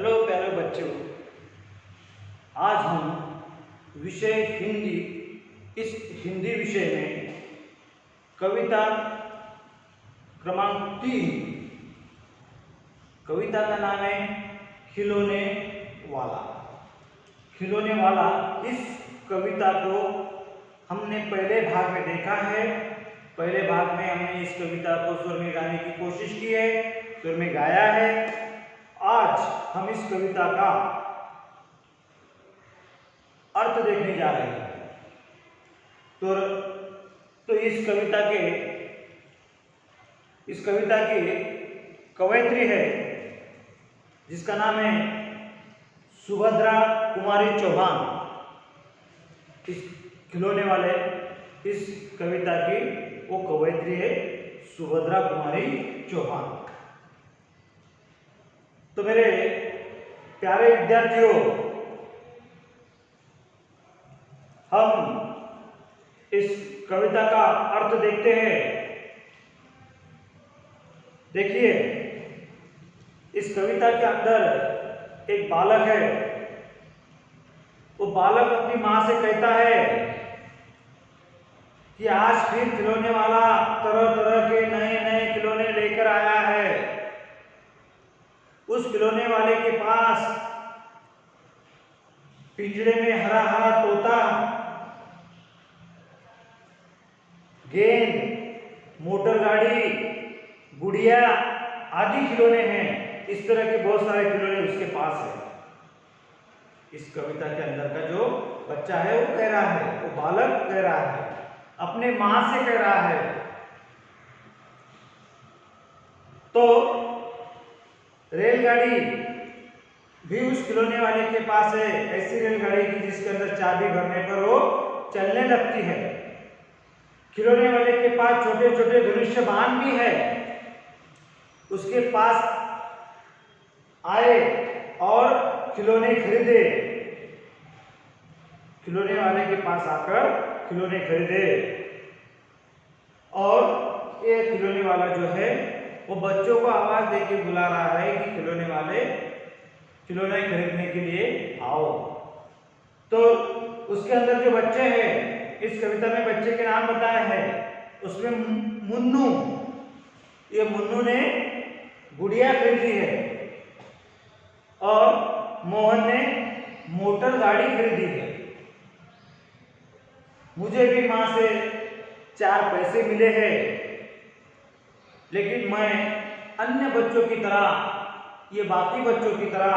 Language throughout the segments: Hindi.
हेलो प्यारे बच्चों, आज हम विषय हिंदी इस हिंदी विषय में कविता क्रमांक 3 कविता का नाम है खिलौने वाला। खिलौने वाला इस कविता को हमने पहले भाग में देखा है। पहले भाग में हमने इस कविता को स्वर में गाने की कोशिश की है, स्वर में गाया है। आज हम इस कविता का अर्थ देखने जा रहे हैं। तो इस कविता की कवयित्री है जिसका नाम है सुभद्रा कुमारी चौहान। इस खिलौने वाले इस कविता की वो कवयित्री है सुभद्रा कुमारी चौहान। तो मेरे प्यारे विद्यार्थियों, हम इस कविता का अर्थ देखते हैं। देखिए, इस कविता के अंदर एक बालक है। वो बालक अपनी माँ से कहता है कि आज फिर खिलौने वाला तरह तरह के नए नए खिलौने लेकर आया है। उस खिलौने वाले के पास पिंजरे में हरा हरा तोता, गेंद, मोटर गाड़ी, गुड़िया आदि खिलौने हैं। इस तरह के बहुत सारे खिलौने उसके पास है। इस कविता के अंदर का जो बच्चा है वो कह रहा है, वो बालक कह रहा है, अपने माँ से कह रहा है। तो रेलगाड़ी भी उस खिलौने वाले के पास है, ऐसी रेलगाड़ी की जिसके अंदर चाबी भरने पर वो चलने लगती है। खिलौने वाले के पास छोटे छोटे धनुष्यबाण भी है। उसके पास आए और खिलौने खरीदे। खिलौने वाले के पास आकर खिलौने खरीदे। और ये खिलौने वाला जो है वो बच्चों को आवाज देके बुला रहा है कि खिलौने वाले खिलौने खरीदने के लिए आओ। तो उसके अंदर जो बच्चे हैं, इस कविता में बच्चे के नाम बताए हैं। उसमें मुन्नू, ये मुन्नू ने गुड़िया खरीदी है और मोहन ने मोटर गाड़ी खरीदी है। मुझे भी मां से 4 पैसे मिले हैं, लेकिन मैं अन्य बच्चों की तरह, ये बाकी बच्चों की तरह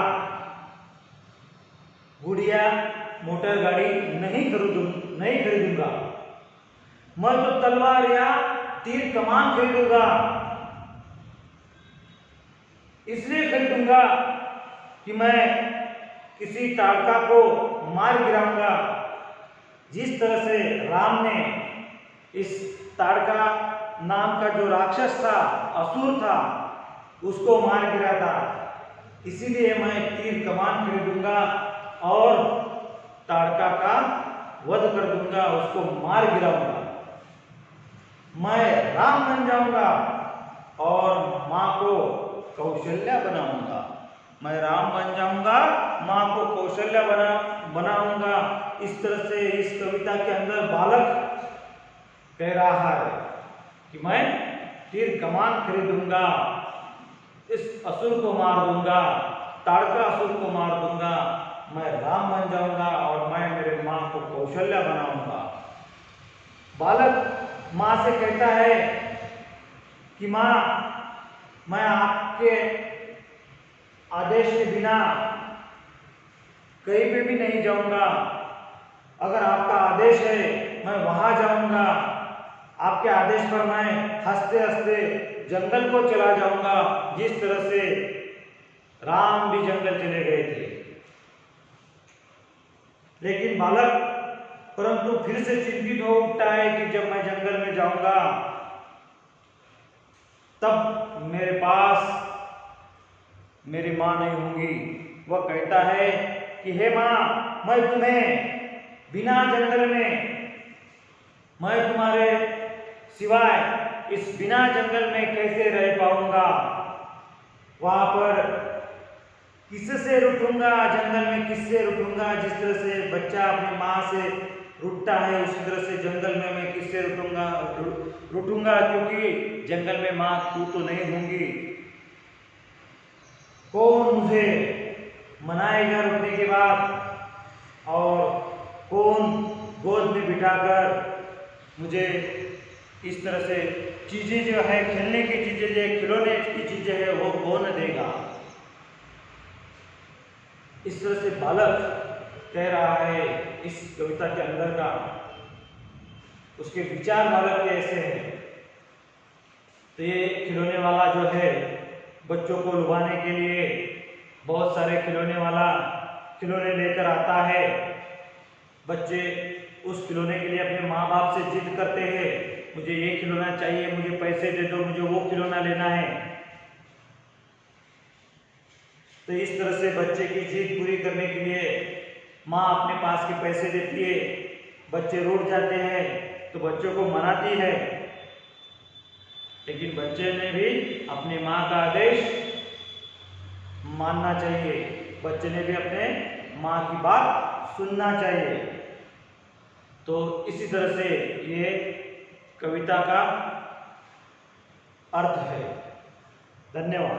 गुड़िया मोटर गाड़ी नहीं खरीदूंगा। मैं तो तलवार या तीर कमान खरीदूंगा। इसलिए खरीदूंगा कि मैं किसी ताड़का को मार गिराऊंगा, जिस तरह से राम ने इस ताड़का नाम का जो राक्षस था, असुर था, उसको मार गिरा था। इसीलिए मैं तीर कमान खरीदूंगा और ताड़का का वध कर दूंगा, उसको मार गिराऊंगा। मैं राम बन जाऊंगा और मां को कौशल्या बनाऊंगा। मैं राम बन जाऊंगा, मां को कौशल्या बनाऊंगा। इस तरह से इस कविता के अंदर बालक कह रहा है कि मैं तीर कमान खरीदूंगा, इस असुर को मार दूंगा, ताड़का असुर को मार दूंगा। मैं राम बन जाऊंगा और मैं मेरे मां को कौशल्या बनाऊंगा। बालक मां से कहता है कि मां, मैं आपके आदेश के बिना कहीं पे भी नहीं जाऊंगा। अगर आपका आदेश है मैं वहां जाऊंगा। आपके आदेश पर मैं हंसते हंसते जंगल को चला जाऊंगा, जिस तरह से राम भी जंगल चले गए थे। लेकिन बालक परंतु फिर से चिंतित हो उठता है कि जब मैं जंगल में जाऊंगा तब मेरे पास मेरी मां नहीं होंगी। वह कहता है कि हे मां, मैं तुम्हें बिना जंगल में, मैं तुम्हारे सिवाय इस बिना जंगल में कैसे रह पाऊंगा। वहां पर किससे रूठूंगा, जंगल में किससे रूठूंगा। जिस तरह से बच्चा अपनी माँ से रूठता है, उसी तरह से जंगल में मैं किससे रूठूंगा, क्योंकि जंगल में माँ तू तो नहीं होंगी। कौन मुझे मनाएगा रूठने के बाद, और कौन गोद में बिठाकर मुझे इस तरह से चीज़ें जो है, खेलने की चीज़ें जो है, खिलौने की चीज़ें है, वो कौन देगा। इस तरह से बालक कह रहा है इस कविता के अंदर का, उसके विचार बालक के ऐसे हैं। तो ये खिलौने वाला जो है, बच्चों को लुभाने के लिए बहुत सारे खिलौने वाला खिलौने लेकर आता है। बच्चे उस खिलौने के लिए अपने माँ बाप से जिद करते हैं, मुझे ये खिलौना चाहिए, मुझे पैसे दे दो, मुझे वो खिलौना लेना है। तो इस तरह से बच्चे की जिद पूरी करने के लिए माँ अपने पास के पैसे देती है। बच्चे रूठ जाते हैं तो बच्चों को मनाती है, लेकिन बच्चे ने भी अपनी माँ का आदेश मानना चाहिए। बच्चे ने भी अपने माँ की बात सुनना चाहिए। तो इसी तरह से ये कविता का अर्थ है। धन्यवाद।